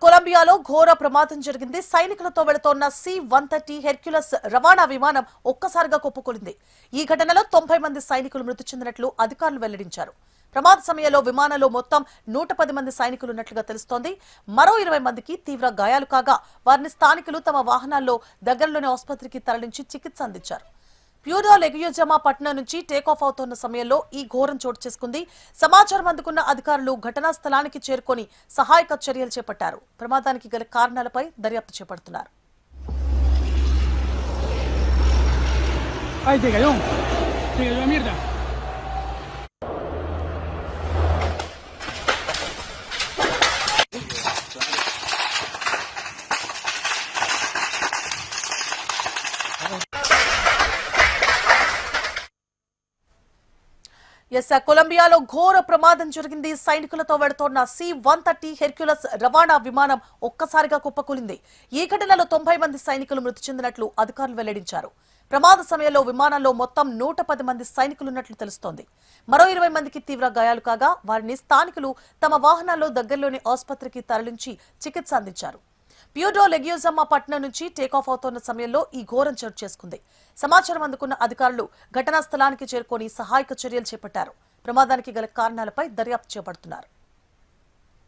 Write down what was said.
కొలంబియాలో ఘోర ప్రమాదం జరిగింది. సైనికులతో వెళుతోన్న C-130 హెర్క్యులస్ రవాణా విమానం ఒక్కసారిగా కుప్పకూలింది. ఈ ఘటనలో 90 మంది సైనికులు మృతి చెందినట్లు అధికారులు వెల్లడించారు. ప్రమాద సమయంలో విమానంలో మొత్తం 110 మంది సైనికులు ఉన్నట్లుగా తెలుస్తోంది. మరో 20 మందికి తీవ్ర గాయాలు కాగా వారిని స్థానికులు తమ వాహనాల్లో దగ్గరలోని ఆసుపత్రికి తరలించి చికిత్స అందించారు. ప్యూరో లెగ్యూజమా పట్టణం నుంచి టేకాఫ్ అవుతున్న సమయంలో ఈ ఘోరం చోటు చేసుకుంది. సమాచారం అందుకున్న అధికారులు ఘటనా స్థలానికి చేరుకొని సహాయక చర్యలు చేపట్టారు. ప్రమాదానికి గల కారణాలపై దర్యాప్తు చేపడుతున్నారు. కొలంబియాలో ఘోర ప్రమాదం జరిగింది. సైనికులతో వెళుతోన్న C-130 హెర్క్యులస్ రవాణా విమానం ఒక్కసారిగా కుప్పకూలింది. ఈ ఘటనలో 90 మంది సైనికులు మృతి చెందినట్లు అధికారులు వెల్లడించారు. ప్రమాద సమయంలో విమానంలో మొత్తం 110 మంది సైనికులున్నట్లు తెలుస్తోంది. మరో 20 మందికి తీవ్ర గాయాలు కాగా వారిని స్థానికులు తమ వాహనాల్లో దగ్గరలోని ఆసుపత్రికి తరలించి చికిత్స అందించారు. ప్యూరో లెగ్యూజమా పట్టణం నుంచి టేకాఫ్ అవుతున్న సమయంలో ఈ ఘోరం చోటు చేసుకుంది. సమాచారం అందుకున్న అధికారులు ఘటనా స్థలానికి చేరుకొని సహాయక చర్యలు చేపట్టారు. ప్రమాదానికి గల కారణాలపై దర్యాప్తు చేపడుతున్నారు.